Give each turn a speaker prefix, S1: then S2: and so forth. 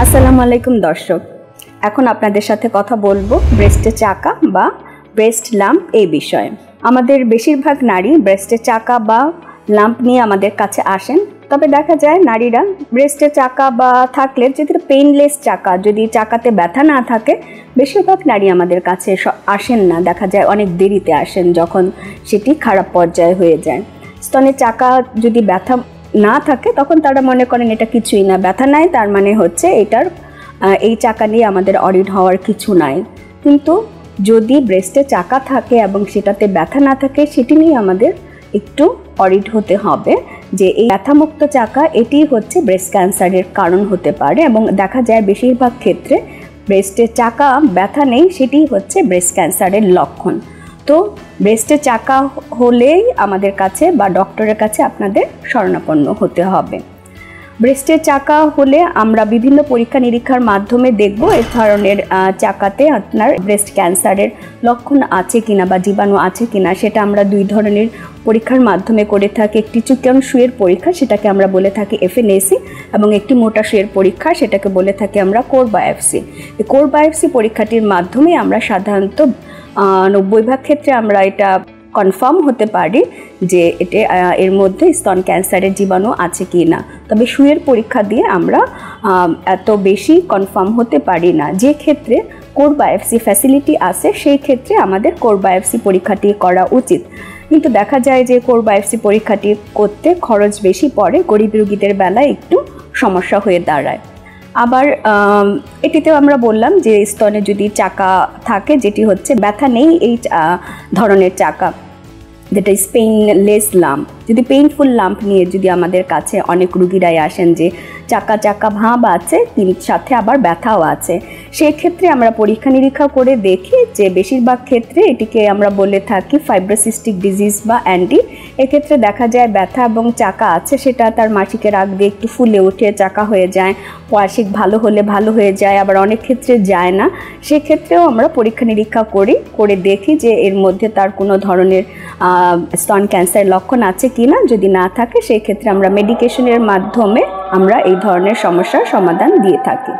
S1: আসসালামু আলাইকুম দর্শক, এখন আপনাদের সাথে কথা বলবো ব্রেস্টের চাকা বা ব্রেস্ট লাম্প এই বিষয়ে। আমাদের বেশিরভাগ নারী ব্রেস্টের চাকা বা লাম্প নিয়ে আমাদের কাছে আসেন। তবে দেখা যায় নারীরা ব্রেস্টের চাকা বা থাকলে যদি পেইনলেস চাকা, যদি চাকাতে ব্যথা না থাকে, বেশিরভাগ নারী আমাদের কাছে আসেন না। দেখা যায় অনেক দেরিতে আসেন, যখন সেটি খারাপ পর্যায়ে হয়ে যায়। স্তনের চাকা যদি ব্যথা না থাকে তখন তারা মনে করেন এটা কিছুই না, ব্যথা নাই, তার মানে হচ্ছে এই চাকা নিয়ে আমাদের অরিড হওয়ার কিছু নাই। কিন্তু যদি ব্রেস্টে চাকা থাকে এবং সেটাতে ব্যথা না থাকে, সেটি নিয়ে আমাদের একটু অরিড হতে হবে যে এই ব্যথামুক্ত চাকা এটি হচ্ছে ব্রেস্ট ক্যান্সারের কারণ হতে পারে। এবং দেখা যায় বেশিরভাগ ক্ষেত্রে ব্রেস্টের চাকা ব্যথা নেই, সেটি হচ্ছে ব্রেস্ট ক্যান্সারের লক্ষণ। তো ব্রেস্টের চাকা হলেই আমাদের কাছে বা ডক্টরের কাছে আপনাদের শরণাপন্ন হতে হবে। ব্রেস্টের চাকা হলে আমরা বিভিন্ন পরীক্ষা নিরীক্ষার মাধ্যমে দেখব এই ধরনের চাকাতে আপনার ব্রেস্ট ক্যান্সারের লক্ষণ আছে কিনা বা জীবাণু আছে কিনা। সেটা আমরা দুই ধরনের পরীক্ষার মাধ্যমে করে থাকি। একটি চিকন সুয়ের পরীক্ষা, সেটাকে আমরা বলে থাকি FNAC, এবং একটি মোটা সুয়ের পরীক্ষা, সেটাকে বলে থাকি আমরা কোর বায়োপসি। এই কোর বায়োপসি পরীক্ষাটির মাধ্যমে আমরা সাধারণত 90% ক্ষেত্রে আমরা এটা কনফার্ম হতে পারি যে এর মধ্যে স্তন ক্যান্সারের জীবাণু আছে কি না। তবে সুয়ের পরীক্ষা দিয়ে আমরা এত বেশি কনফার্ম হতে পারি না। যে ক্ষেত্রে কোর বায়োপসি ফ্যাসিলিটি আছে, সেই ক্ষেত্রে আমাদের কোর বায়োপসি পরীক্ষাটি করা উচিত। কিন্তু দেখা যায় যে কোর বায়োপসি পরীক্ষাটি করতে খরচ বেশি পড়ে, গরিব রোগীদের বেলায় একটু সমস্যা হয়ে দাঁড়ায়। আবার এটিতেও আমরা বললাম যে স্তনে যদি চাকা থাকে, যেটি হচ্ছে ব্যথা নেই এই ধরনের চাকা, যেটা পেইনলেস লাম্প। যদি পেইনফুল লাম্প নিয়ে যদি আমাদের কাছে অনেক রুগীরাই আসেন যে চাকা চাকা ভাব আছে, সাথে আবার ব্যথাও আছে, সেই ক্ষেত্রে আমরা পরীক্ষা নিরীক্ষা করে দেখি যে বেশিরভাগ ক্ষেত্রে এটিকে আমরা বলে থাকি ফাইব্রোসিস্টিক ডিজিজ বা অ্যান্ডি। এক্ষেত্রে দেখা যায় ব্যথা এবং চাকা আছে, সেটা তার মাসিকের আগ দিয়ে একটু ফুলে উঠে চাকা হয়ে যায়, মাসিক ভালো হলে ভালো হয়ে যায়, আবার অনেক ক্ষেত্রে যায় না। সেক্ষেত্রেও আমরা পরীক্ষা নিরীক্ষা করে দেখি যে এর মধ্যে তার কোনো ধরনের স্তন ক্যান্সার লক্ষণ আছে কিনা। যদি না থাকে, সেই ক্ষেত্রে আমরা মেডিকেশনের মাধ্যমে আমরা এই ধরনের সমস্যার সমাধান দিয়ে থাকি।